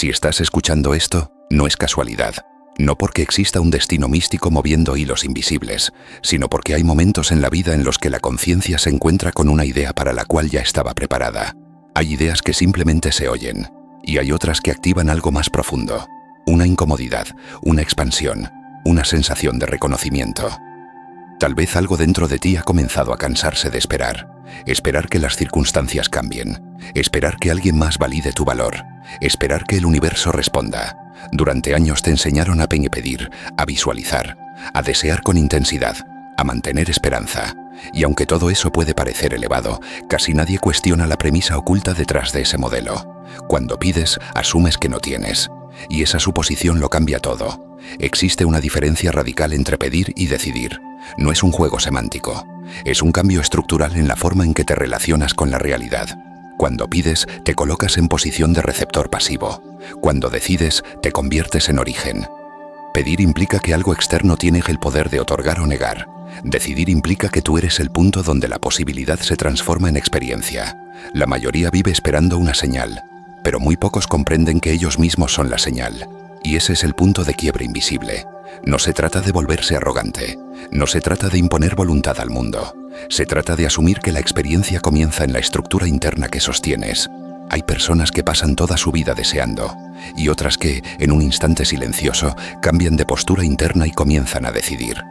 Si estás escuchando esto, no es casualidad. No porque exista un destino místico moviendo hilos invisibles, sino porque hay momentos en la vida en los que la conciencia se encuentra con una idea para la cual ya estaba preparada. Hay ideas que simplemente se oyen, y hay otras que activan algo más profundo. Una incomodidad, una expansión, una sensación de reconocimiento. Tal vez algo dentro de ti ha comenzado a cansarse de esperar. Esperar que las circunstancias cambien. Esperar que alguien más valide tu valor. Esperar que el universo responda. Durante años te enseñaron a pedir, a visualizar, a desear con intensidad, a mantener esperanza. Y aunque todo eso puede parecer elevado, casi nadie cuestiona la premisa oculta detrás de ese modelo. Cuando pides, asumes que no tienes. Y esa suposición lo cambia todo. Existe una diferencia radical entre pedir y decidir. No es un juego semántico. Es un cambio estructural en la forma en que te relacionas con la realidad. Cuando pides, te colocas en posición de receptor pasivo. Cuando decides, te conviertes en origen. Pedir implica que algo externo tiene el poder de otorgar o negar. Decidir implica que tú eres el punto donde la posibilidad se transforma en experiencia. La mayoría vive esperando una señal, pero muy pocos comprenden que ellos mismos son la señal. Y ese es el punto de quiebre invisible. No se trata de volverse arrogante. No se trata de imponer voluntad al mundo. Se trata de asumir que la experiencia comienza en la estructura interna que sostienes. Hay personas que pasan toda su vida deseando, y otras que, en un instante silencioso, cambian de postura interna y comienzan a decidir.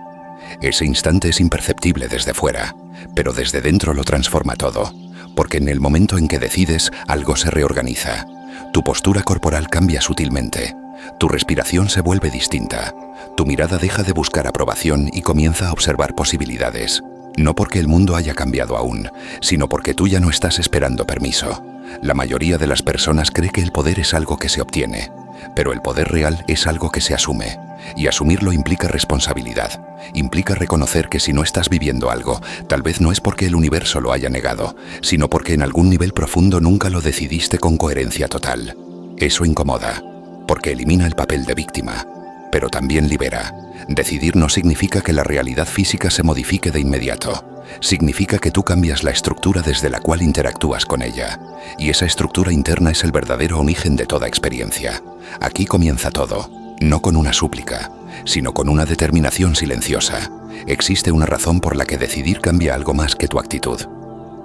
Ese instante es imperceptible desde fuera, pero desde dentro lo transforma todo, porque en el momento en que decides, algo se reorganiza. Tu postura corporal cambia sutilmente. Tu respiración se vuelve distinta. Tu mirada deja de buscar aprobación y comienza a observar posibilidades. No porque el mundo haya cambiado aún, sino porque tú ya no estás esperando permiso. La mayoría de las personas cree que el poder es algo que se obtiene, pero el poder real es algo que se asume. Y asumirlo implica responsabilidad. Implica reconocer que si no estás viviendo algo, tal vez no es porque el universo lo haya negado, sino porque en algún nivel profundo nunca lo decidiste con coherencia total. Eso incomoda, porque elimina el papel de víctima, pero también libera. Decidir no significa que la realidad física se modifique de inmediato. Significa que tú cambias la estructura desde la cual interactúas con ella. Y esa estructura interna es el verdadero origen de toda experiencia. Aquí comienza todo, no con una súplica, sino con una determinación silenciosa. Existe una razón por la que decidir cambia algo más que tu actitud.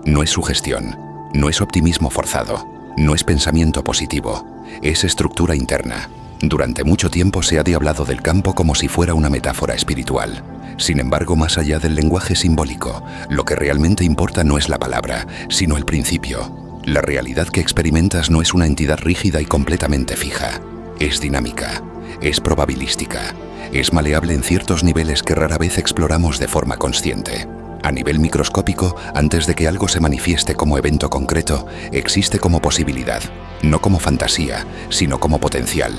No es sugestión, no es optimismo forzado, no es pensamiento positivo, es estructura interna. Durante mucho tiempo se ha hablado del campo como si fuera una metáfora espiritual. Sin embargo, más allá del lenguaje simbólico, lo que realmente importa no es la palabra, sino el principio. La realidad que experimentas no es una entidad rígida y completamente fija. Es dinámica, es probabilística, es maleable en ciertos niveles que rara vez exploramos de forma consciente. A nivel microscópico, antes de que algo se manifieste como evento concreto, existe como posibilidad, no como fantasía, sino como potencial.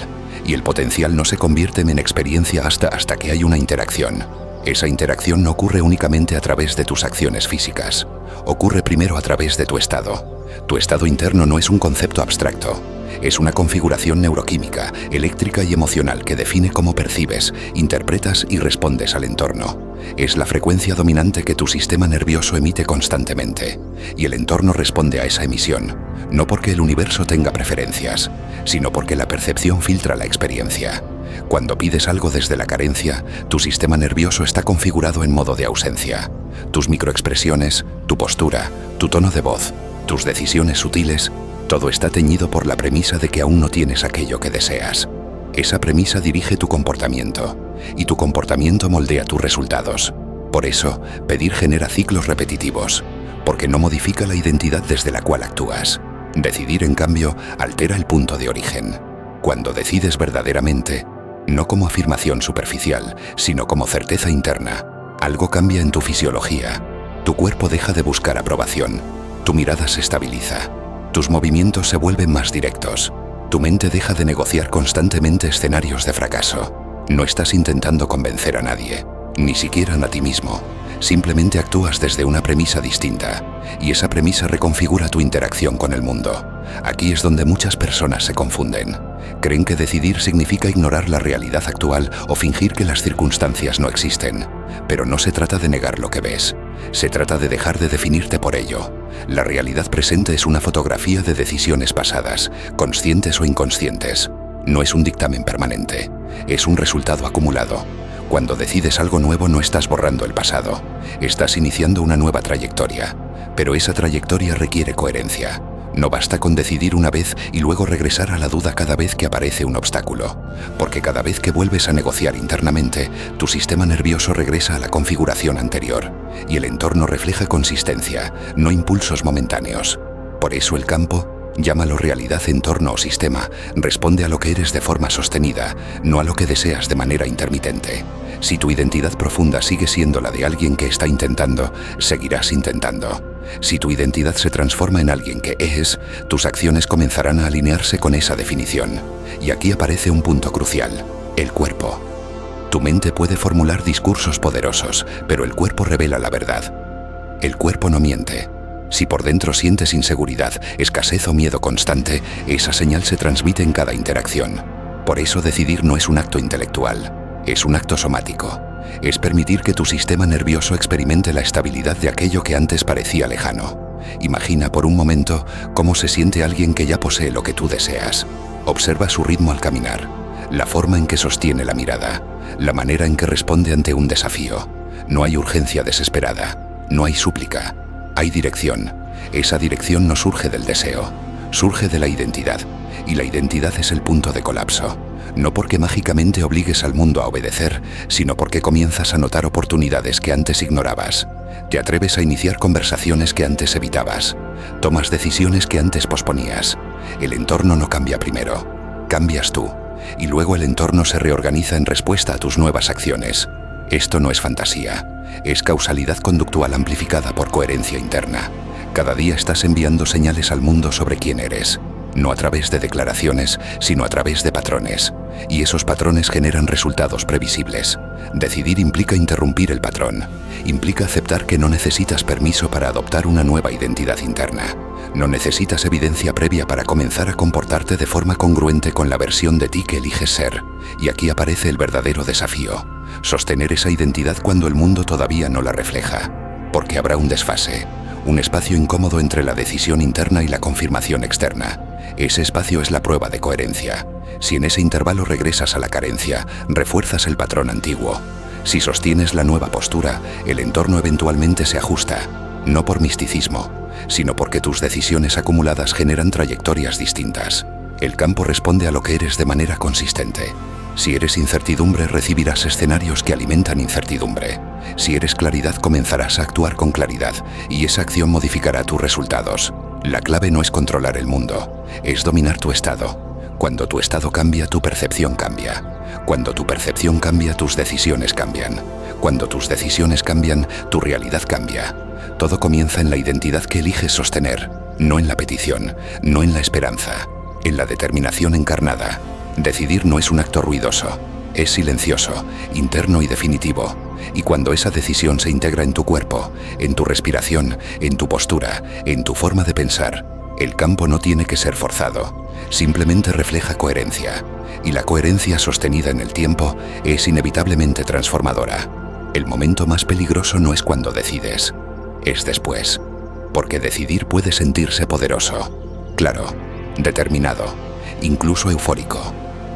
Y el potencial no se convierte en experiencia hasta que hay una interacción. Esa interacción no ocurre únicamente a través de tus acciones físicas. Ocurre primero a través de tu estado. Tu estado interno no es un concepto abstracto. Es una configuración neuroquímica, eléctrica y emocional que define cómo percibes, interpretas y respondes al entorno. Es la frecuencia dominante que tu sistema nervioso emite constantemente. Y el entorno responde a esa emisión, no porque el universo tenga preferencias, sino porque la percepción filtra la experiencia. Cuando pides algo desde la carencia, tu sistema nervioso está configurado en modo de ausencia. Tus microexpresiones, tu postura, tu tono de voz, tus decisiones sutiles, todo está teñido por la premisa de que aún no tienes aquello que deseas. Esa premisa dirige tu comportamiento, y tu comportamiento moldea tus resultados. Por eso, pedir genera ciclos repetitivos, porque no modifica la identidad desde la cual actúas. Decidir, en cambio, altera el punto de origen. Cuando decides verdaderamente, no como afirmación superficial, sino como certeza interna, algo cambia en tu fisiología. Tu cuerpo deja de buscar aprobación, tu mirada se estabiliza, tus movimientos se vuelven más directos, tu mente deja de negociar constantemente escenarios de fracaso. No estás intentando convencer a nadie, ni siquiera a ti mismo. Simplemente actúas desde una premisa distinta, y esa premisa reconfigura tu interacción con el mundo. Aquí es donde muchas personas se confunden. Creen que decidir significa ignorar la realidad actual o fingir que las circunstancias no existen. Pero no se trata de negar lo que ves. Se trata de dejar de definirte por ello. La realidad presente es una fotografía de decisiones pasadas, conscientes o inconscientes. No es un dictamen permanente, es un resultado acumulado. Cuando decides algo nuevo no estás borrando el pasado, estás iniciando una nueva trayectoria, pero esa trayectoria requiere coherencia. No basta con decidir una vez y luego regresar a la duda cada vez que aparece un obstáculo, porque cada vez que vuelves a negociar internamente, tu sistema nervioso regresa a la configuración anterior, y el entorno refleja consistencia, no impulsos momentáneos. Por eso el campo, llámalo realidad, entorno o sistema, responde a lo que eres de forma sostenida, no a lo que deseas de manera intermitente. Si tu identidad profunda sigue siendo la de alguien que está intentando, seguirás intentando. Si tu identidad se transforma en alguien que es, tus acciones comenzarán a alinearse con esa definición. Y aquí aparece un punto crucial: el cuerpo. Tu mente puede formular discursos poderosos, pero el cuerpo revela la verdad. El cuerpo no miente. Si por dentro sientes inseguridad, escasez o miedo constante, esa señal se transmite en cada interacción. Por eso decidir no es un acto intelectual, es un acto somático. Es permitir que tu sistema nervioso experimente la estabilidad de aquello que antes parecía lejano. Imagina por un momento cómo se siente alguien que ya posee lo que tú deseas. Observa su ritmo al caminar, la forma en que sostiene la mirada, la manera en que responde ante un desafío. No hay urgencia desesperada, no hay súplica, hay dirección. Esa dirección no surge del deseo, surge de la identidad, y la identidad es el punto de colapso. No porque mágicamente obligues al mundo a obedecer, sino porque comienzas a notar oportunidades que antes ignorabas. Te atreves a iniciar conversaciones que antes evitabas. Tomas decisiones que antes posponías. El entorno no cambia primero, cambias tú. Y luego el entorno se reorganiza en respuesta a tus nuevas acciones. Esto no es fantasía, es causalidad conductual amplificada por coherencia interna. Cada día estás enviando señales al mundo sobre quién eres. No a través de declaraciones, sino a través de patrones. Y esos patrones generan resultados previsibles. Decidir implica interrumpir el patrón. Implica aceptar que no necesitas permiso para adoptar una nueva identidad interna. No necesitas evidencia previa para comenzar a comportarte de forma congruente con la versión de ti que eliges ser. Y aquí aparece el verdadero desafío: sostener esa identidad cuando el mundo todavía no la refleja. Porque habrá un desfase, un espacio incómodo entre la decisión interna y la confirmación externa. Ese espacio es la prueba de coherencia. Si en ese intervalo regresas a la carencia, refuerzas el patrón antiguo. Si sostienes la nueva postura, el entorno eventualmente se ajusta, no por misticismo, sino porque tus decisiones acumuladas generan trayectorias distintas. El campo responde a lo que eres de manera consistente. Si eres incertidumbre, recibirás escenarios que alimentan incertidumbre. Si eres claridad, comenzarás a actuar con claridad, y esa acción modificará tus resultados. La clave no es controlar el mundo, es dominar tu estado. Cuando tu estado cambia, tu percepción cambia. Cuando tu percepción cambia, tus decisiones cambian. Cuando tus decisiones cambian, tu realidad cambia. Todo comienza en la identidad que eliges sostener, no en la petición, no en la esperanza, en la determinación encarnada. Decidir no es un acto ruidoso, es silencioso, interno y definitivo. Y cuando esa decisión se integra en tu cuerpo, en tu respiración, en tu postura, en tu forma de pensar, el campo no tiene que ser forzado, simplemente refleja coherencia. Y la coherencia sostenida en el tiempo es inevitablemente transformadora. El momento más peligroso no es cuando decides, es después. Porque decidir puede sentirse poderoso, claro, determinado, incluso eufórico.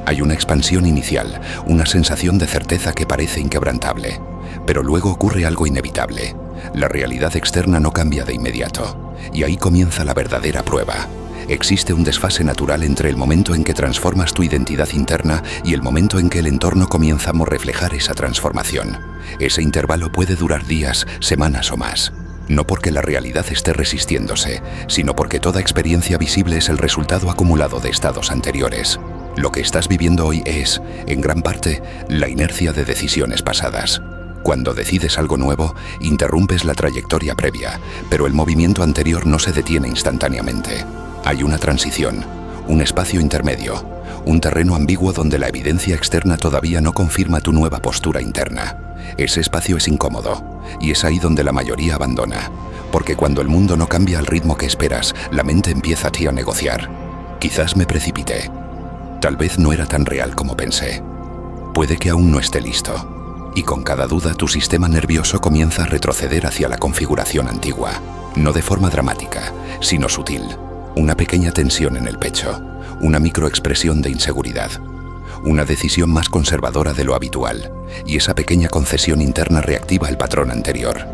Hay una expansión inicial, una sensación de certeza que parece inquebrantable. Pero luego ocurre algo inevitable. La realidad externa no cambia de inmediato. Y ahí comienza la verdadera prueba. Existe un desfase natural entre el momento en que transformas tu identidad interna y el momento en que el entorno comienza a reflejar esa transformación. Ese intervalo puede durar días, semanas o más. No porque la realidad esté resistiéndose, sino porque toda experiencia visible es el resultado acumulado de estados anteriores. Lo que estás viviendo hoy es, en gran parte, la inercia de decisiones pasadas. Cuando decides algo nuevo, interrumpes la trayectoria previa, pero el movimiento anterior no se detiene instantáneamente. Hay una transición, un espacio intermedio, un terreno ambiguo donde la evidencia externa todavía no confirma tu nueva postura interna. Ese espacio es incómodo, y es ahí donde la mayoría abandona, porque cuando el mundo no cambia al ritmo que esperas, la mente empieza a ti a negociar. Quizás me precipité. Tal vez no era tan real como pensé. Puede que aún no esté listo. Y con cada duda tu sistema nervioso comienza a retroceder hacia la configuración antigua, no de forma dramática, sino sutil. Una pequeña tensión en el pecho, una microexpresión de inseguridad, una decisión más conservadora de lo habitual, y esa pequeña concesión interna reactiva el patrón anterior.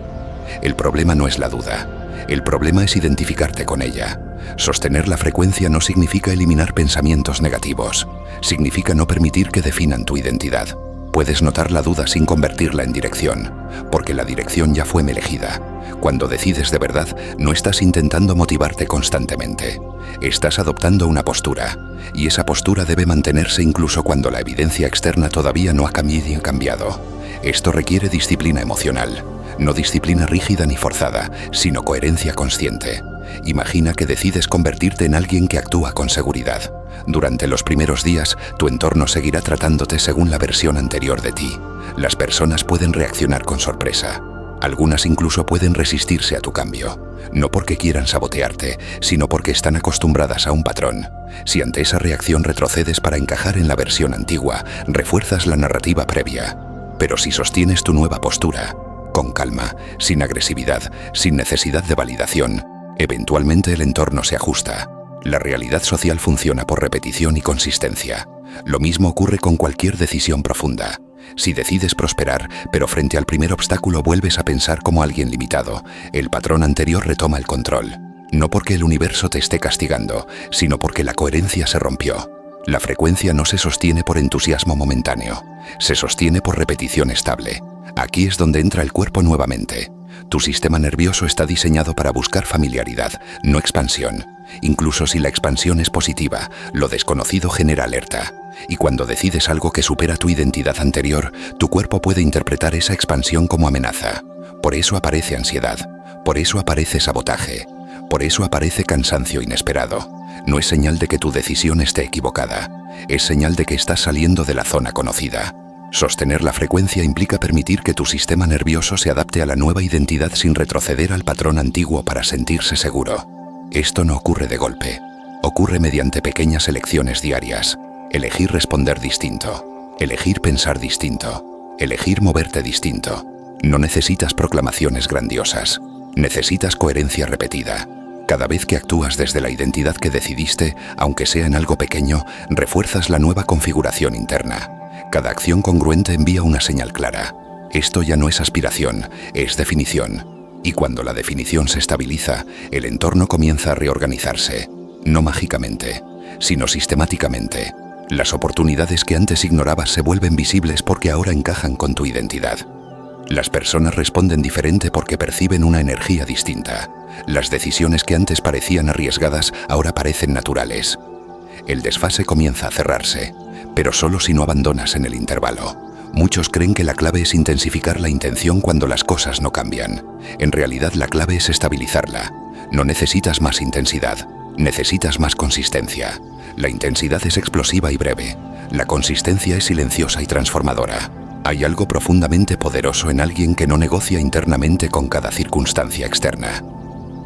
El problema no es la duda, el problema es identificarte con ella. Sostener la frecuencia no significa eliminar pensamientos negativos, significa no permitir que definan tu identidad. Puedes notar la duda sin convertirla en dirección, porque la dirección ya fue elegida. Cuando decides de verdad, no estás intentando motivarte constantemente. Estás adoptando una postura, y esa postura debe mantenerse incluso cuando la evidencia externa todavía no ha cambiado. Esto requiere disciplina emocional, no disciplina rígida ni forzada, sino coherencia consciente. Imagina que decides convertirte en alguien que actúa con seguridad. Durante los primeros días, tu entorno seguirá tratándote según la versión anterior de ti. Las personas pueden reaccionar con sorpresa. Algunas incluso pueden resistirse a tu cambio. No porque quieran sabotearte, sino porque están acostumbradas a un patrón. Si ante esa reacción retrocedes para encajar en la versión antigua, refuerzas la narrativa previa. Pero si sostienes tu nueva postura, con calma, sin agresividad, sin necesidad de validación, eventualmente el entorno se ajusta. La realidad social funciona por repetición y consistencia. Lo mismo ocurre con cualquier decisión profunda. Si decides prosperar, pero frente al primer obstáculo vuelves a pensar como alguien limitado, el patrón anterior retoma el control. No porque el universo te esté castigando, sino porque la coherencia se rompió. La frecuencia no se sostiene por entusiasmo momentáneo, se sostiene por repetición estable. Aquí es donde entra el cuerpo nuevamente. Tu sistema nervioso está diseñado para buscar familiaridad, no expansión. Incluso si la expansión es positiva, lo desconocido genera alerta. Y cuando decides algo que supera tu identidad anterior, tu cuerpo puede interpretar esa expansión como amenaza. Por eso aparece ansiedad, por eso aparece sabotaje, por eso aparece cansancio inesperado. No es señal de que tu decisión esté equivocada, es señal de que estás saliendo de la zona conocida. Sostener la frecuencia implica permitir que tu sistema nervioso se adapte a la nueva identidad sin retroceder al patrón antiguo para sentirse seguro. Esto no ocurre de golpe, ocurre mediante pequeñas elecciones diarias. Elegir responder distinto, elegir pensar distinto, elegir moverte distinto. No necesitas proclamaciones grandiosas, necesitas coherencia repetida. Cada vez que actúas desde la identidad que decidiste, aunque sea en algo pequeño, refuerzas la nueva configuración interna. Cada acción congruente envía una señal clara. Esto ya no es aspiración, es definición. Y cuando la definición se estabiliza, el entorno comienza a reorganizarse. No mágicamente, sino sistemáticamente. Las oportunidades que antes ignorabas se vuelven visibles porque ahora encajan con tu identidad. Las personas responden diferente porque perciben una energía distinta. Las decisiones que antes parecían arriesgadas ahora parecen naturales. El desfase comienza a cerrarse, pero solo si no abandonas en el intervalo. Muchos creen que la clave es intensificar la intención cuando las cosas no cambian. En realidad la clave es estabilizarla. No necesitas más intensidad, necesitas más consistencia. La intensidad es explosiva y breve. La consistencia es silenciosa y transformadora. Hay algo profundamente poderoso en alguien que no negocia internamente con cada circunstancia externa.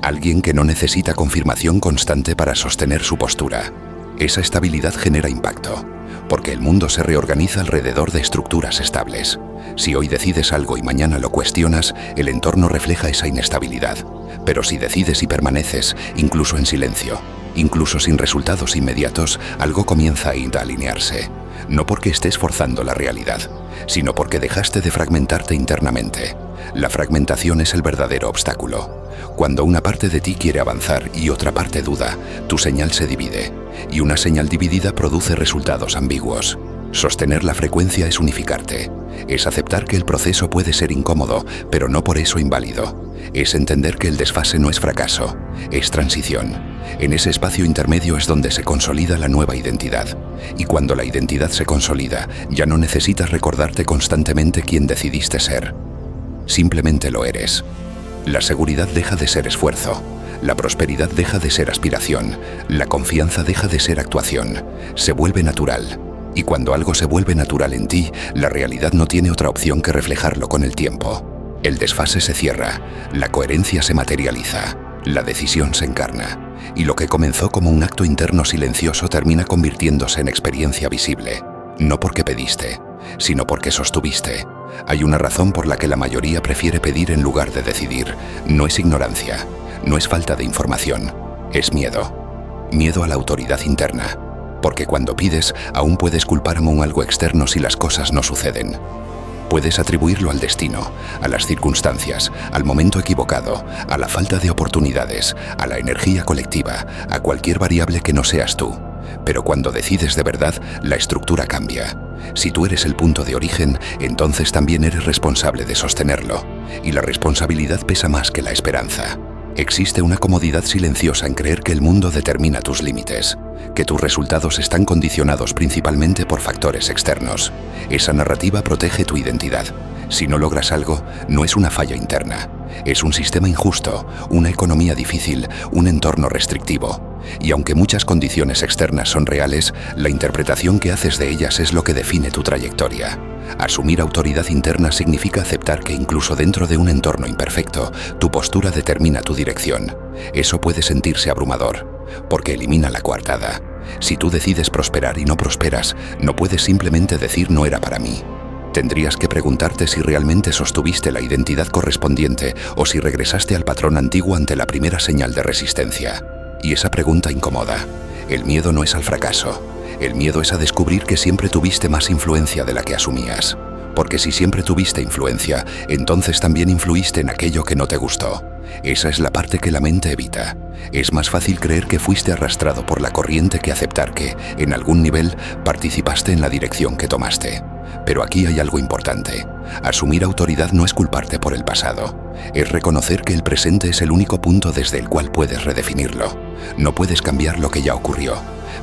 Alguien que no necesita confirmación constante para sostener su postura. Esa estabilidad genera impacto, porque el mundo se reorganiza alrededor de estructuras estables. Si hoy decides algo y mañana lo cuestionas, el entorno refleja esa inestabilidad. Pero si decides y permaneces, incluso en silencio, incluso sin resultados inmediatos, algo comienza a alinearse. No porque estés forzando la realidad, sino porque dejaste de fragmentarte internamente. La fragmentación es el verdadero obstáculo. Cuando una parte de ti quiere avanzar y otra parte duda, tu señal se divide, y una señal dividida produce resultados ambiguos. Sostener la frecuencia es unificarte, es aceptar que el proceso puede ser incómodo, pero no por eso inválido. Es entender que el desfase no es fracaso, es transición. En ese espacio intermedio es donde se consolida la nueva identidad. Y cuando la identidad se consolida, ya no necesitas recordarte constantemente quién decidiste ser. Simplemente lo eres. La seguridad deja de ser esfuerzo, la prosperidad deja de ser aspiración, la confianza deja de ser actuación, se vuelve natural. Y cuando algo se vuelve natural en ti, la realidad no tiene otra opción que reflejarlo con el tiempo. El desfase se cierra, la coherencia se materializa, la decisión se encarna, y lo que comenzó como un acto interno silencioso termina convirtiéndose en experiencia visible. No porque pediste, sino porque sostuviste. Hay una razón por la que la mayoría prefiere pedir en lugar de decidir. No es ignorancia, no es falta de información, es miedo. Miedo a la autoridad interna. Porque cuando pides, aún puedes culpar a algo externo si las cosas no suceden. Puedes atribuirlo al destino, a las circunstancias, al momento equivocado, a la falta de oportunidades, a la energía colectiva, a cualquier variable que no seas tú. Pero cuando decides de verdad, la estructura cambia. Si tú eres el punto de origen, entonces también eres responsable de sostenerlo. Y la responsabilidad pesa más que la esperanza. Existe una comodidad silenciosa en creer que el mundo determina tus límites, que tus resultados están condicionados principalmente por factores externos. Esa narrativa protege tu identidad. Si no logras algo, no es una falla interna. Es un sistema injusto, una economía difícil, un entorno restrictivo. Y aunque muchas condiciones externas son reales, la interpretación que haces de ellas es lo que define tu trayectoria. Asumir autoridad interna significa aceptar que incluso dentro de un entorno imperfecto, tu postura determina tu dirección. Eso puede sentirse abrumador, porque elimina la coartada. Si tú decides prosperar y no prosperas, no puedes simplemente decir no era para mí. Tendrías que preguntarte si realmente sostuviste la identidad correspondiente o si regresaste al patrón antiguo ante la primera señal de resistencia. Y esa pregunta incomoda. El miedo no es al fracaso. El miedo es a descubrir que siempre tuviste más influencia de la que asumías. Porque si siempre tuviste influencia, entonces también influiste en aquello que no te gustó. Esa es la parte que la mente evita. Es más fácil creer que fuiste arrastrado por la corriente que aceptar que, en algún nivel, participaste en la dirección que tomaste. Pero aquí hay algo importante. Asumir autoridad no es culparte por el pasado. Es reconocer que el presente es el único punto desde el cual puedes redefinirlo. No puedes cambiar lo que ya ocurrió,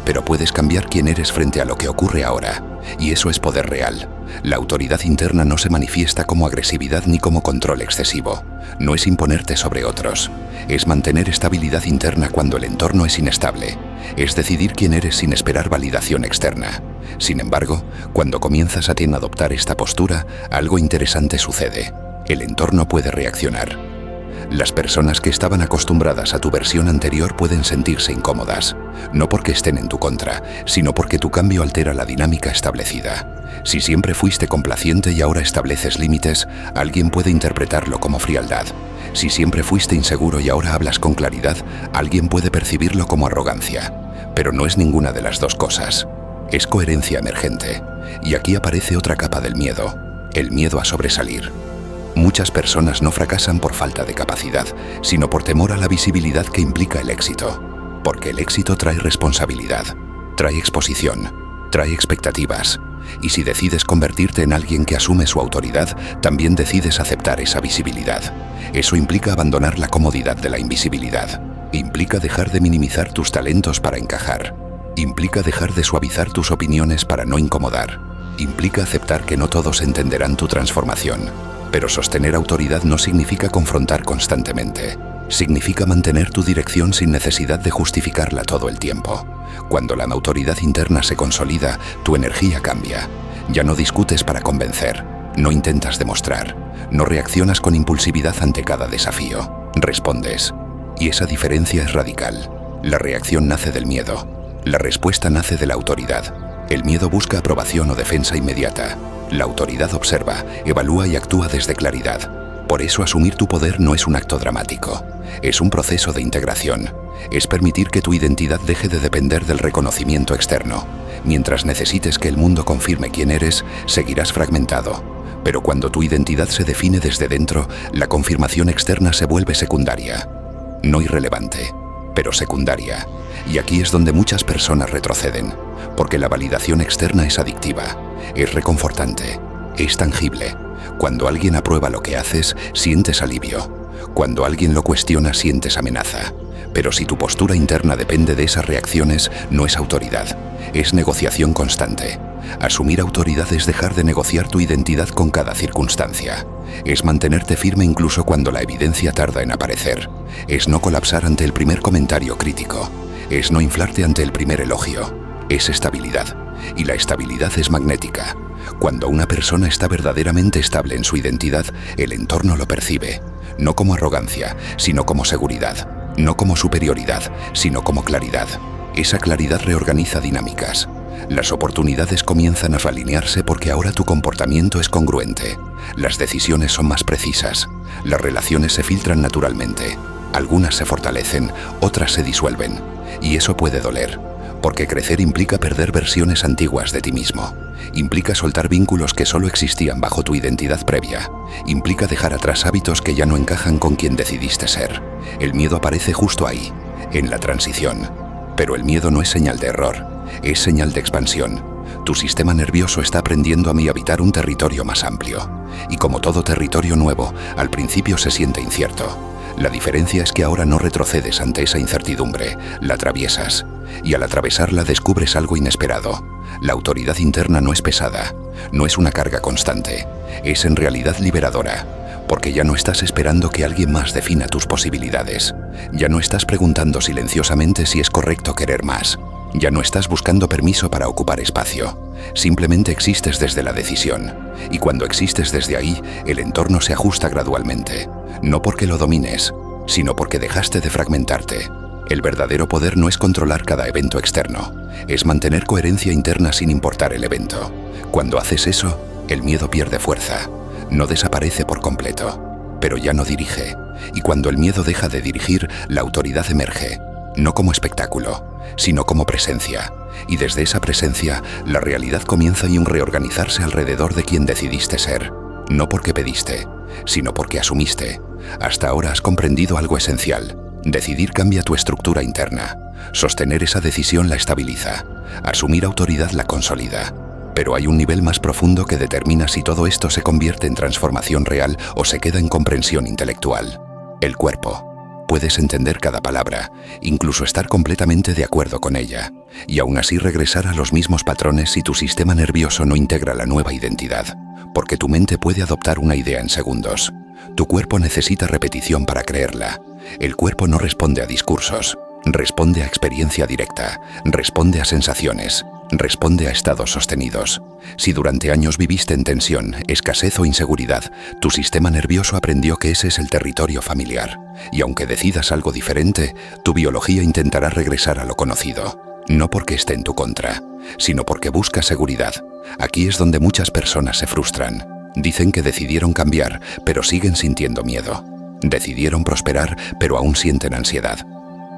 pero puedes cambiar quién eres frente a lo que ocurre ahora. Y eso es poder real. La autoridad interna no se manifiesta como agresividad ni como control excesivo. No es imponerte sobre otros. Es mantener estabilidad interna cuando el entorno es inestable. Es decidir quién eres sin esperar validación externa. Sin embargo, cuando comienzas a adoptar esta postura, algo interesante sucede. El entorno puede reaccionar. Las personas que estaban acostumbradas a tu versión anterior pueden sentirse incómodas, no porque estén en tu contra, sino porque tu cambio altera la dinámica establecida. Si siempre fuiste complaciente y ahora estableces límites, alguien puede interpretarlo como frialdad. Si siempre fuiste inseguro y ahora hablas con claridad, alguien puede percibirlo como arrogancia. Pero no es ninguna de las dos cosas. Es coherencia emergente. Y aquí aparece otra capa del miedo, el miedo a sobresalir. Muchas personas no fracasan por falta de capacidad, sino por temor a la visibilidad que implica el éxito. Porque el éxito trae responsabilidad, trae exposición, trae expectativas. Y si decides convertirte en alguien que asume su autoridad, también decides aceptar esa visibilidad. Eso implica abandonar la comodidad de la invisibilidad. Implica dejar de minimizar tus talentos para encajar. Implica dejar de suavizar tus opiniones para no incomodar. Implica aceptar que no todos entenderán tu transformación. Pero sostener autoridad no significa confrontar constantemente. Significa mantener tu dirección sin necesidad de justificarla todo el tiempo. Cuando la autoridad interna se consolida, tu energía cambia. Ya no discutes para convencer, no intentas demostrar, no reaccionas con impulsividad ante cada desafío. Respondes. Y esa diferencia es radical. La reacción nace del miedo. La respuesta nace de la autoridad. El miedo busca aprobación o defensa inmediata. La autoridad observa, evalúa y actúa desde claridad. Por eso asumir tu poder no es un acto dramático. Es un proceso de integración. Es permitir que tu identidad deje de depender del reconocimiento externo. Mientras necesites que el mundo confirme quién eres, seguirás fragmentado. Pero cuando tu identidad se define desde dentro, la confirmación externa se vuelve secundaria. No irrelevante, pero secundaria. Y aquí es donde muchas personas retroceden, porque la validación externa es adictiva, es reconfortante, es tangible. Cuando alguien aprueba lo que haces, sientes alivio. Cuando alguien lo cuestiona, sientes amenaza. Pero si tu postura interna depende de esas reacciones, no es autoridad, es negociación constante. Asumir autoridad es dejar de negociar tu identidad con cada circunstancia. Es mantenerte firme incluso cuando la evidencia tarda en aparecer. Es no colapsar ante el primer comentario crítico. Es no inflarte ante el primer elogio. Es estabilidad. Y la estabilidad es magnética. Cuando una persona está verdaderamente estable en su identidad, el entorno lo percibe. No como arrogancia, sino como seguridad. No como superioridad, sino como claridad. Esa claridad reorganiza dinámicas. Las oportunidades comienzan a alinearse porque ahora tu comportamiento es congruente. Las decisiones son más precisas. Las relaciones se filtran naturalmente. Algunas se fortalecen, otras se disuelven. Y eso puede doler, porque crecer implica perder versiones antiguas de ti mismo. Implica soltar vínculos que solo existían bajo tu identidad previa. Implica dejar atrás hábitos que ya no encajan con quien decidiste ser. El miedo aparece justo ahí, en la transición. Pero el miedo no es señal de error, es señal de expansión. Tu sistema nervioso está aprendiendo a habitar un territorio más amplio. Y como todo territorio nuevo, al principio se siente incierto. La diferencia es que ahora no retrocedes ante esa incertidumbre, la atraviesas. Y al atravesarla descubres algo inesperado. La autoridad interna no es pesada, no es una carga constante, es en realidad liberadora. Porque ya no estás esperando que alguien más defina tus posibilidades. Ya no estás preguntando silenciosamente si es correcto querer más. Ya no estás buscando permiso para ocupar espacio. Simplemente existes desde la decisión. Y cuando existes desde ahí, el entorno se ajusta gradualmente. No porque lo domines, sino porque dejaste de fragmentarte. El verdadero poder no es controlar cada evento externo. Es mantener coherencia interna sin importar el evento. Cuando haces eso, el miedo pierde fuerza. No desaparece por completo, pero ya no dirige. Y cuando el miedo deja de dirigir, la autoridad emerge, no como espectáculo, sino como presencia. Y desde esa presencia, la realidad comienza a reorganizarse alrededor de quien decidiste ser. No porque pediste, sino porque asumiste. Hasta ahora has comprendido algo esencial. Decidir cambia tu estructura interna. Sostener esa decisión la estabiliza. Asumir autoridad la consolida. Pero hay un nivel más profundo que determina si todo esto se convierte en transformación real o se queda en comprensión intelectual. El cuerpo. Puedes entender cada palabra, incluso estar completamente de acuerdo con ella, y aún así regresar a los mismos patrones si tu sistema nervioso no integra la nueva identidad, porque tu mente puede adoptar una idea en segundos. Tu cuerpo necesita repetición para creerla. El cuerpo no responde a discursos, responde a experiencia directa, responde a sensaciones. Responde a estados sostenidos. Si durante años viviste en tensión, escasez o inseguridad, tu sistema nervioso aprendió que ese es el territorio familiar. Y aunque decidas algo diferente, tu biología intentará regresar a lo conocido. No porque esté en tu contra, sino porque busca seguridad. Aquí es donde muchas personas se frustran. Dicen que decidieron cambiar, pero siguen sintiendo miedo. Decidieron prosperar, pero aún sienten ansiedad.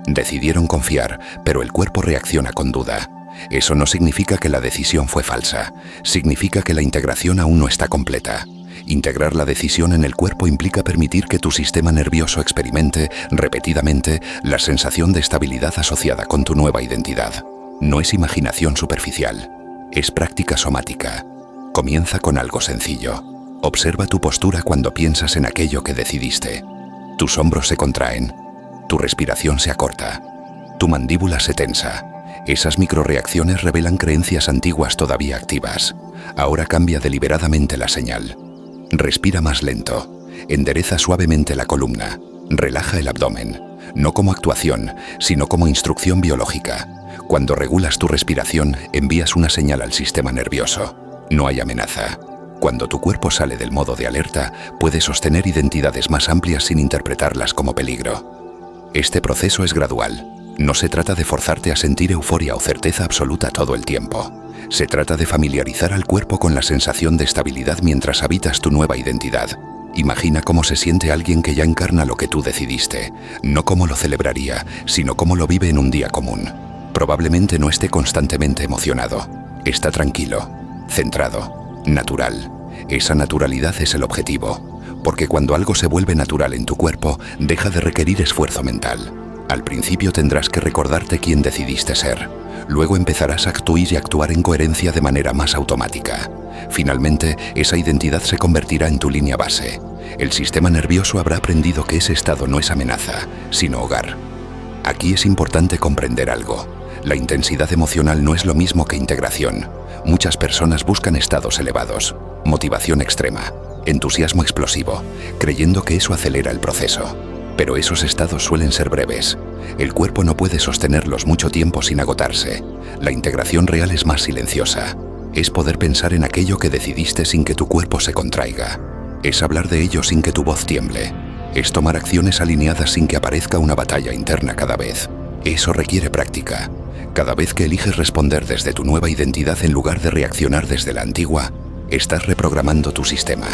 Decidieron confiar, pero el cuerpo reacciona con duda. Eso no significa que la decisión fue falsa, significa que la integración aún no está completa. Integrar la decisión en el cuerpo implica permitir que tu sistema nervioso experimente, repetidamente, la sensación de estabilidad asociada con tu nueva identidad. No es imaginación superficial, es práctica somática. Comienza con algo sencillo. Observa tu postura cuando piensas en aquello que decidiste. Tus hombros se contraen, tu respiración se acorta, tu mandíbula se tensa. Esas microreacciones revelan creencias antiguas todavía activas. Ahora cambia deliberadamente la señal. Respira más lento. Endereza suavemente la columna. Relaja el abdomen. No como actuación, sino como instrucción biológica. Cuando regulas tu respiración, envías una señal al sistema nervioso. No hay amenaza. Cuando tu cuerpo sale del modo de alerta, puedes sostener identidades más amplias sin interpretarlas como peligro. Este proceso es gradual. No se trata de forzarte a sentir euforia o certeza absoluta todo el tiempo. Se trata de familiarizar al cuerpo con la sensación de estabilidad mientras habitas tu nueva identidad. Imagina cómo se siente alguien que ya encarna lo que tú decidiste, no cómo lo celebraría, sino cómo lo vive en un día común. Probablemente no esté constantemente emocionado. Está tranquilo, centrado, natural. Esa naturalidad es el objetivo, porque cuando algo se vuelve natural en tu cuerpo, deja de requerir esfuerzo mental. Al principio tendrás que recordarte quién decidiste ser. Luego empezarás a actuar y actuar en coherencia de manera más automática. Finalmente, esa identidad se convertirá en tu línea base. El sistema nervioso habrá aprendido que ese estado no es amenaza, sino hogar. Aquí es importante comprender algo. La intensidad emocional no es lo mismo que integración. Muchas personas buscan estados elevados, motivación extrema, entusiasmo explosivo, creyendo que eso acelera el proceso. Pero esos estados suelen ser breves. El cuerpo no puede sostenerlos mucho tiempo sin agotarse. La integración real es más silenciosa. Es poder pensar en aquello que decidiste sin que tu cuerpo se contraiga. Es hablar de ello sin que tu voz tiemble. Es tomar acciones alineadas sin que aparezca una batalla interna cada vez. Eso requiere práctica. Cada vez que eliges responder desde tu nueva identidad en lugar de reaccionar desde la antigua, estás reprogramando tu sistema.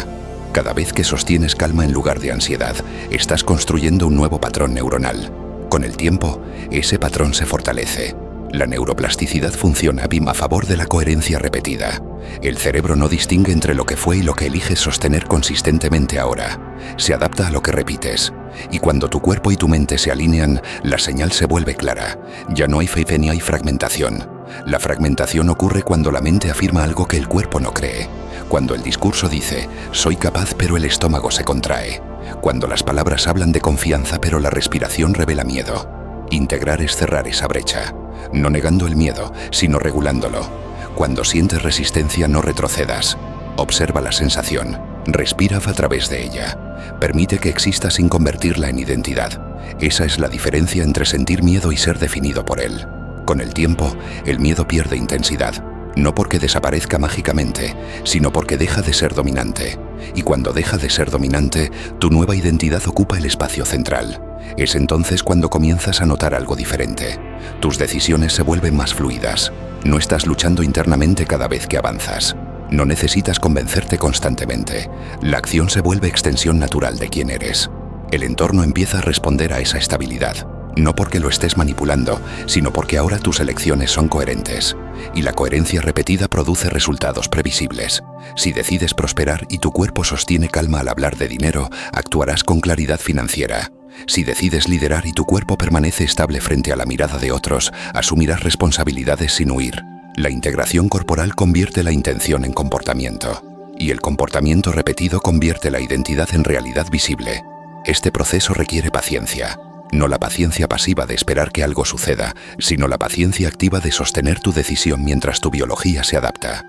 Cada vez que sostienes calma en lugar de ansiedad, estás construyendo un nuevo patrón neuronal. Con el tiempo, ese patrón se fortalece. La neuroplasticidad funciona a favor de la coherencia repetida. El cerebro no distingue entre lo que fue y lo que eliges sostener consistentemente ahora. Se adapta a lo que repites. Y cuando tu cuerpo y tu mente se alinean, la señal se vuelve clara. Ya no hay fe ni hay fragmentación. La fragmentación ocurre cuando la mente afirma algo que el cuerpo no cree. Cuando el discurso dice, soy capaz pero el estómago se contrae. Cuando las palabras hablan de confianza pero la respiración revela miedo. Integrar es cerrar esa brecha. No negando el miedo, sino regulándolo. Cuando sientes resistencia, no retrocedas. Observa la sensación. Respira a través de ella. Permite que exista sin convertirla en identidad. Esa es la diferencia entre sentir miedo y ser definido por él. Con el tiempo, el miedo pierde intensidad. No porque desaparezca mágicamente, sino porque deja de ser dominante. Y cuando deja de ser dominante, tu nueva identidad ocupa el espacio central. Es entonces cuando comienzas a notar algo diferente. Tus decisiones se vuelven más fluidas. No estás luchando internamente cada vez que avanzas. No necesitas convencerte constantemente. La acción se vuelve extensión natural de quién eres. El entorno empieza a responder a esa estabilidad. No porque lo estés manipulando, sino porque ahora tus elecciones son coherentes. Y la coherencia repetida produce resultados previsibles. Si decides prosperar y tu cuerpo sostiene calma al hablar de dinero, actuarás con claridad financiera. Si decides liderar y tu cuerpo permanece estable frente a la mirada de otros, asumirás responsabilidades sin huir. La integración corporal convierte la intención en comportamiento. Y el comportamiento repetido convierte la identidad en realidad visible. Este proceso requiere paciencia. No la paciencia pasiva de esperar que algo suceda, sino la paciencia activa de sostener tu decisión mientras tu biología se adapta.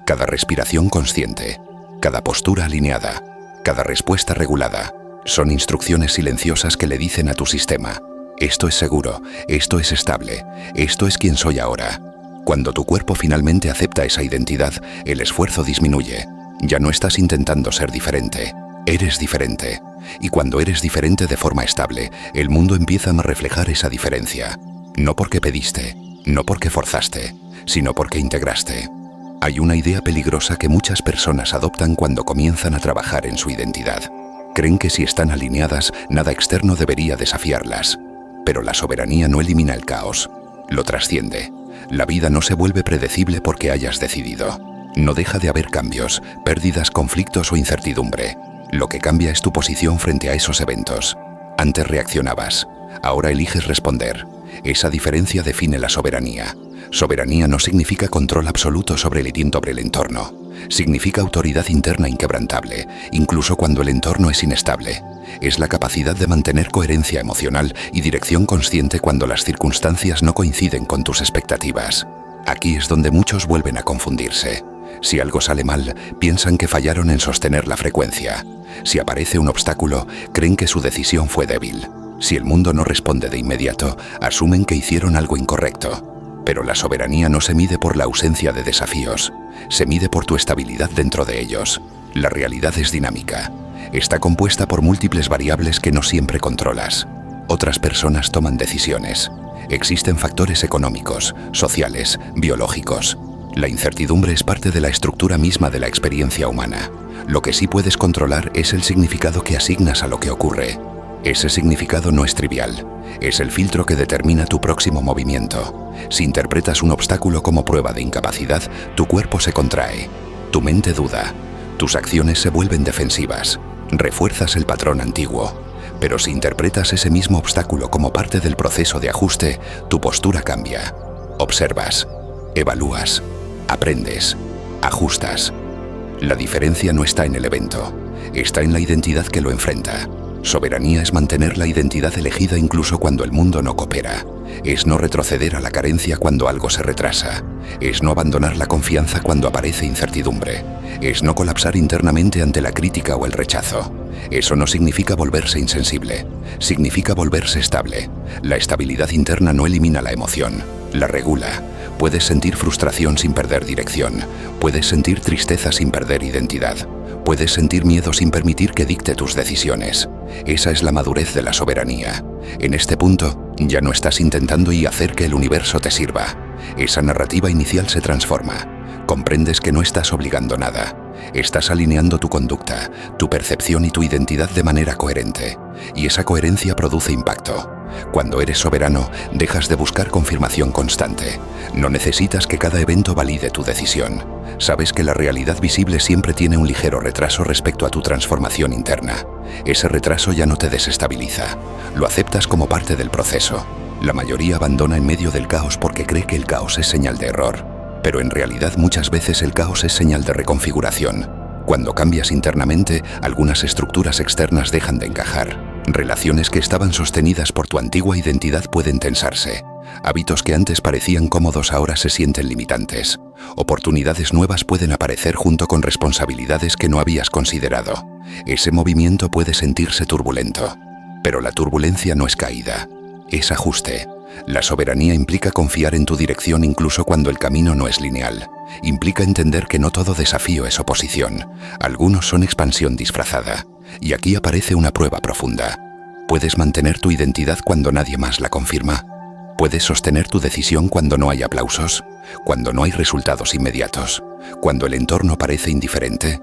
Cada respiración consciente, cada postura alineada, cada respuesta regulada, son instrucciones silenciosas que le dicen a tu sistema: esto es seguro, esto es estable, esto es quien soy ahora. Cuando tu cuerpo finalmente acepta esa identidad, el esfuerzo disminuye. Ya no estás intentando ser diferente, eres diferente. Y cuando eres diferente de forma estable, el mundo empieza a reflejar esa diferencia. No porque pediste, no porque forzaste, sino porque integraste. Hay una idea peligrosa que muchas personas adoptan cuando comienzan a trabajar en su identidad. Creen que si están alineadas, nada externo debería desafiarlas. Pero la soberanía no elimina el caos, lo trasciende. La vida no se vuelve predecible porque hayas decidido. No deja de haber cambios, pérdidas, conflictos o incertidumbre. Lo que cambia es tu posición frente a esos eventos. Antes reaccionabas, ahora eliges responder. Esa diferencia define la soberanía. Soberanía no significa control absoluto sobre el entorno. Significa autoridad interna inquebrantable, incluso cuando el entorno es inestable. Es la capacidad de mantener coherencia emocional y dirección consciente cuando las circunstancias no coinciden con tus expectativas. Aquí es donde muchos vuelven a confundirse. Si algo sale mal, piensan que fallaron en sostener la frecuencia. Si aparece un obstáculo, creen que su decisión fue débil. Si el mundo no responde de inmediato, asumen que hicieron algo incorrecto. Pero la soberanía no se mide por la ausencia de desafíos, se mide por tu estabilidad dentro de ellos. La realidad es dinámica. Está compuesta por múltiples variables que no siempre controlas. Otras personas toman decisiones. Existen factores económicos, sociales, biológicos. La incertidumbre es parte de la estructura misma de la experiencia humana. Lo que sí puedes controlar es el significado que asignas a lo que ocurre. Ese significado no es trivial. Es el filtro que determina tu próximo movimiento. Si interpretas un obstáculo como prueba de incapacidad, tu cuerpo se contrae. Tu mente duda. Tus acciones se vuelven defensivas. Refuerzas el patrón antiguo. Pero si interpretas ese mismo obstáculo como parte del proceso de ajuste, tu postura cambia. Observas. Evalúas. Aprendes. Ajustas. La diferencia no está en el evento. Está en la identidad que lo enfrenta. Soberanía es mantener la identidad elegida incluso cuando el mundo no coopera. Es no retroceder a la carencia cuando algo se retrasa. Es no abandonar la confianza cuando aparece incertidumbre. Es no colapsar internamente ante la crítica o el rechazo. Eso no significa volverse insensible. Significa volverse estable. La estabilidad interna no elimina la emoción, la regula. Puedes sentir frustración sin perder dirección. Puedes sentir tristeza sin perder identidad. Puedes sentir miedo sin permitir que dicte tus decisiones. Esa es la madurez de la soberanía. En este punto, ya no estás intentando hacer que el universo te sirva. Esa narrativa inicial se transforma. Comprendes que no estás obligando nada. Estás alineando tu conducta, tu percepción y tu identidad de manera coherente. Y esa coherencia produce impacto. Cuando eres soberano, dejas de buscar confirmación constante. No necesitas que cada evento valide tu decisión. Sabes que la realidad visible siempre tiene un ligero retraso respecto a tu transformación interna. Ese retraso ya no te desestabiliza. Lo aceptas como parte del proceso. La mayoría abandona en medio del caos porque cree que el caos es señal de error. Pero en realidad muchas veces el caos es señal de reconfiguración. Cuando cambias internamente, algunas estructuras externas dejan de encajar. Relaciones que estaban sostenidas por tu antigua identidad pueden tensarse. Hábitos que antes parecían cómodos ahora se sienten limitantes. Oportunidades nuevas pueden aparecer junto con responsabilidades que no habías considerado. Ese movimiento puede sentirse turbulento. Pero la turbulencia no es caída, es ajuste. La soberanía implica confiar en tu dirección incluso cuando el camino no es lineal. Implica entender que no todo desafío es oposición. Algunos son expansión disfrazada. Y aquí aparece una prueba profunda. ¿Puedes mantener tu identidad cuando nadie más la confirma? ¿Puedes sostener tu decisión cuando no hay aplausos? ¿Cuando no hay resultados inmediatos? ¿Cuando el entorno parece indiferente?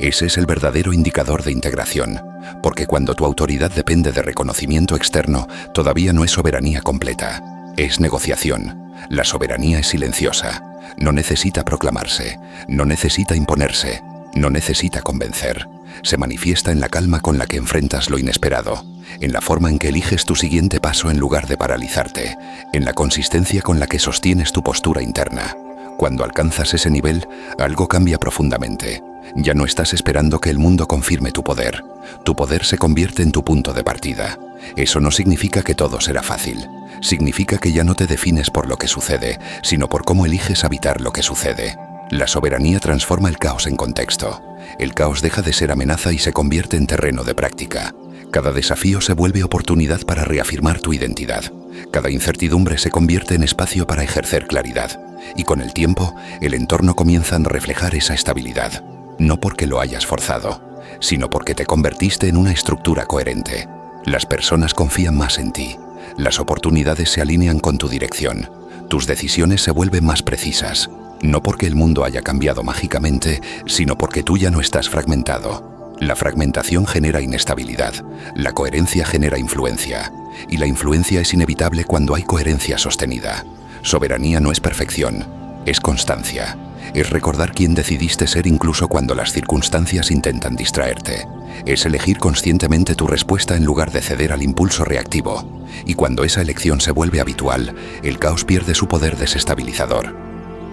Ese es el verdadero indicador de integración, porque cuando tu autoridad depende de reconocimiento externo, todavía no es soberanía completa, es negociación. La soberanía es silenciosa, no necesita proclamarse, no necesita imponerse, no necesita convencer. Se manifiesta en la calma con la que enfrentas lo inesperado, en la forma en que eliges tu siguiente paso en lugar de paralizarte, en la consistencia con la que sostienes tu postura interna. Cuando alcanzas ese nivel, algo cambia profundamente. Ya no estás esperando que el mundo confirme tu poder. Tu poder se convierte en tu punto de partida. Eso no significa que todo será fácil. Significa que ya no te defines por lo que sucede, sino por cómo eliges habitar lo que sucede. La soberanía transforma el caos en contexto. El caos deja de ser amenaza y se convierte en terreno de práctica. Cada desafío se vuelve oportunidad para reafirmar tu identidad. Cada incertidumbre se convierte en espacio para ejercer claridad. Y con el tiempo, el entorno comienza a reflejar esa estabilidad. No porque lo hayas forzado, sino porque te convertiste en una estructura coherente. Las personas confían más en ti. Las oportunidades se alinean con tu dirección. Tus decisiones se vuelven más precisas. No porque el mundo haya cambiado mágicamente, sino porque tú ya no estás fragmentado. La fragmentación genera inestabilidad. La coherencia genera influencia. Y la influencia es inevitable cuando hay coherencia sostenida. Soberanía no es perfección, es constancia. Es recordar quién decidiste ser incluso cuando las circunstancias intentan distraerte. Es elegir conscientemente tu respuesta en lugar de ceder al impulso reactivo. Y cuando esa elección se vuelve habitual, el caos pierde su poder desestabilizador.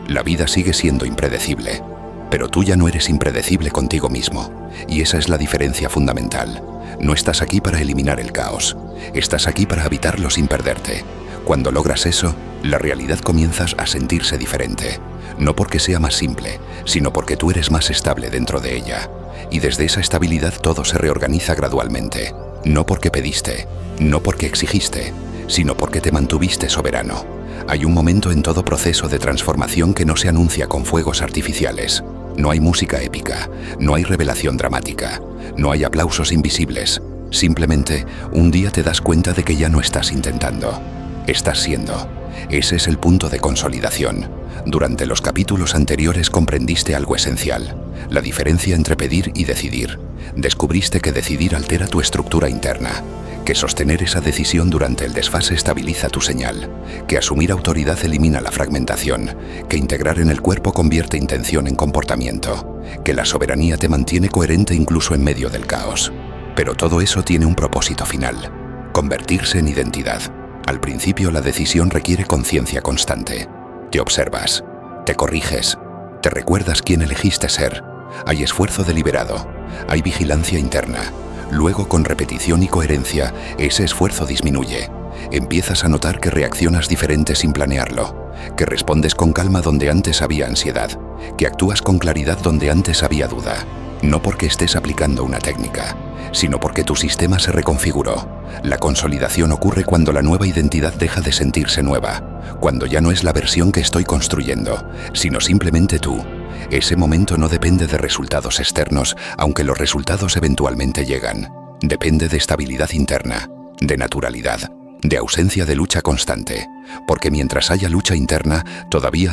La vida sigue siendo impredecible, pero tú ya no eres impredecible contigo mismo. Y esa es la diferencia fundamental. No estás aquí para eliminar el caos. Estás aquí para habitarlo sin perderte. Cuando logras eso, la realidad comienza a sentirse diferente. No porque sea más simple, sino porque tú eres más estable dentro de ella. Y desde esa estabilidad todo se reorganiza gradualmente. No porque pediste, no porque exigiste, sino porque te mantuviste soberano. Hay un momento en todo proceso de transformación que no se anuncia con fuegos artificiales. No hay música épica, no hay revelación dramática, no hay aplausos invisibles. Simplemente, un día te das cuenta de que ya no estás intentando. Estás siendo. Ese es el punto de consolidación. Durante los capítulos anteriores comprendiste algo esencial, la diferencia entre pedir y decidir. Descubriste que decidir altera tu estructura interna, que sostener esa decisión durante el desfase estabiliza tu señal, que asumir autoridad elimina la fragmentación, que integrar en el cuerpo convierte intención en comportamiento, que la soberanía te mantiene coherente incluso en medio del caos. Pero todo eso tiene un propósito final: convertirse en identidad. Al principio la decisión requiere conciencia constante. Te observas, te corriges, te recuerdas quién elegiste ser. Hay esfuerzo deliberado, hay vigilancia interna. Luego, con repetición y coherencia, ese esfuerzo disminuye. Empiezas a notar que reaccionas diferente sin planearlo, que respondes con calma donde antes había ansiedad, que actúas con claridad donde antes había duda. No porque estés aplicando una técnica, sino porque tu sistema se reconfiguró. La consolidación ocurre cuando la nueva identidad deja de sentirse nueva, cuando ya no es la versión que estoy construyendo, sino simplemente tú. Ese momento no depende de resultados externos, aunque los resultados eventualmente llegan. Depende de estabilidad interna, de naturalidad, de ausencia de lucha constante, porque mientras haya lucha interna, todavía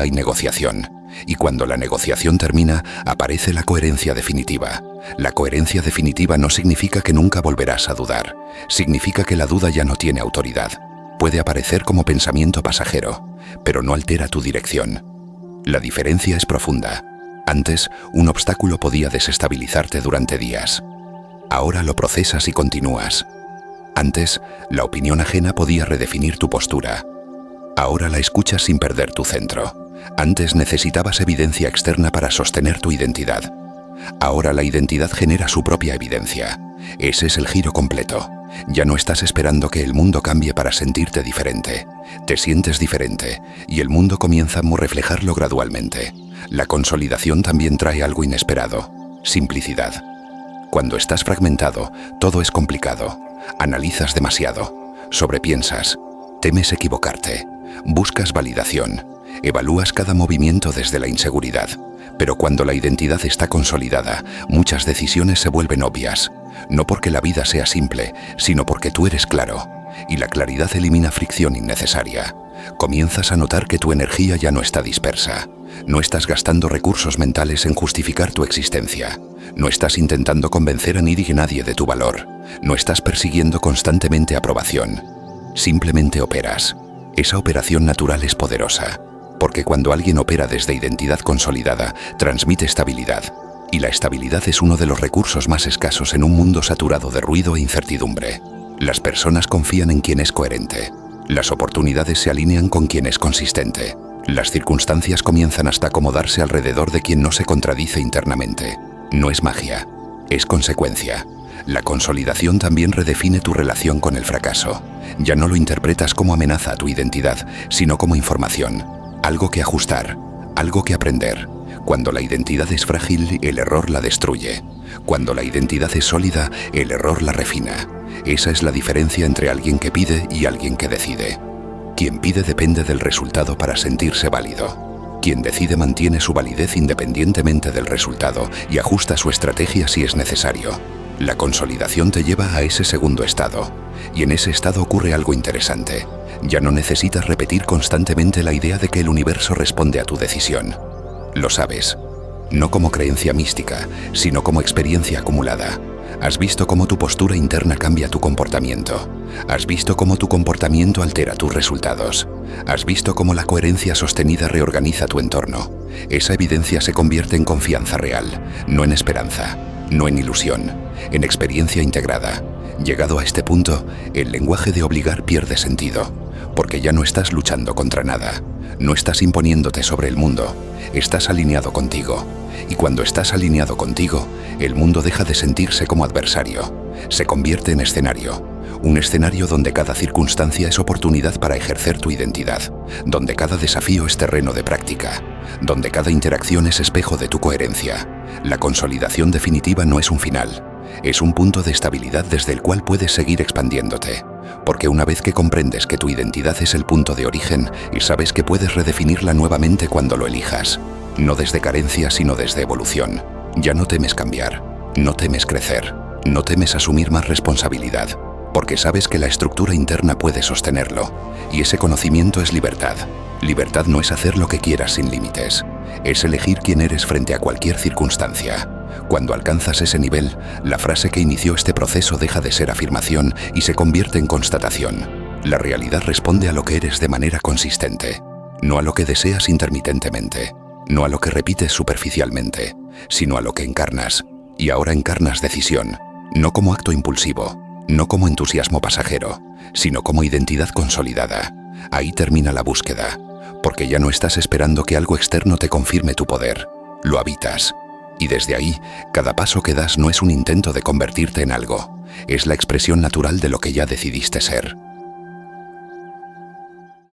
hay negociación. Y cuando la negociación termina, aparece la coherencia definitiva. La coherencia definitiva no significa que nunca volverás a dudar. Significa que la duda ya no tiene autoridad. Puede aparecer como pensamiento pasajero, pero no altera tu dirección. La diferencia es profunda. Antes, un obstáculo podía desestabilizarte durante días. Ahora lo procesas y continúas. Antes, la opinión ajena podía redefinir tu postura. Ahora la escuchas sin perder tu centro. Antes necesitabas evidencia externa para sostener tu identidad. Ahora la identidad genera su propia evidencia. Ese es el giro completo. Ya no estás esperando que el mundo cambie para sentirte diferente. Te sientes diferente y el mundo comienza a reflejarlo gradualmente. La consolidación también trae algo inesperado: simplicidad. Cuando estás fragmentado, todo es complicado. Analizas demasiado, sobrepiensas, temes equivocarte, buscas validación, evalúas cada movimiento desde la inseguridad. Pero cuando la identidad está consolidada, muchas decisiones se vuelven obvias. No porque la vida sea simple, sino porque tú eres claro. Y la claridad elimina fricción innecesaria. Comienzas a notar que tu energía ya no está dispersa. No estás gastando recursos mentales en justificar tu existencia. No estás intentando convencer a nadie de tu valor. No estás persiguiendo constantemente aprobación. Simplemente operas. Esa operación natural es poderosa, porque cuando alguien opera desde identidad consolidada, transmite estabilidad. Y la estabilidad es uno de los recursos más escasos en un mundo saturado de ruido e incertidumbre. Las personas confían en quien es coherente. Las oportunidades se alinean con quien es consistente. Las circunstancias comienzan hasta acomodarse alrededor de quien no se contradice internamente. No es magia, es consecuencia. La consolidación también redefine tu relación con el fracaso. Ya no lo interpretas como amenaza a tu identidad, sino como información. Algo que ajustar, algo que aprender. Cuando la identidad es frágil, el error la destruye. Cuando la identidad es sólida, el error la refina. Esa es la diferencia entre alguien que pide y alguien que decide. Quien pide depende del resultado para sentirse válido. Quien decide mantiene su validez independientemente del resultado y ajusta su estrategia si es necesario. La consolidación te lleva a ese segundo estado, y en ese estado ocurre algo interesante. Ya no necesitas repetir constantemente la idea de que el universo responde a tu decisión. Lo sabes, no como creencia mística, sino como experiencia acumulada. Has visto cómo tu postura interna cambia tu comportamiento. Has visto cómo tu comportamiento altera tus resultados. Has visto cómo la coherencia sostenida reorganiza tu entorno. Esa evidencia se convierte en confianza real, no en esperanza, no en ilusión, en experiencia integrada. Llegado a este punto, el lenguaje de obligar pierde sentido, porque ya no estás luchando contra nada. No estás imponiéndote sobre el mundo, estás alineado contigo. Y cuando estás alineado contigo, el mundo deja de sentirse como adversario. Se convierte en escenario. Un escenario donde cada circunstancia es oportunidad para ejercer tu identidad, donde cada desafío es terreno de práctica, donde cada interacción es espejo de tu coherencia. La consolidación definitiva no es un final, es un punto de estabilidad desde el cual puedes seguir expandiéndote. Porque una vez que comprendes que tu identidad es el punto de origen y sabes que puedes redefinirla nuevamente cuando lo elijas, no desde carencia sino desde evolución, ya no temes cambiar, no temes crecer, no temes asumir más responsabilidad, porque sabes que la estructura interna puede sostenerlo, y ese conocimiento es libertad. Libertad no es hacer lo que quieras sin límites, es elegir quién eres frente a cualquier circunstancia. Cuando alcanzas ese nivel, la frase que inició este proceso deja de ser afirmación y se convierte en constatación. La realidad responde a lo que eres de manera consistente, no a lo que deseas intermitentemente, no a lo que repites superficialmente, sino a lo que encarnas. Y ahora encarnas decisión, no como acto impulsivo, no como entusiasmo pasajero, sino como identidad consolidada. Ahí termina la búsqueda, porque ya no estás esperando que algo externo te confirme tu poder, lo habitas. Y desde ahí, cada paso que das no es un intento de convertirte en algo, es la expresión natural de lo que ya decidiste ser.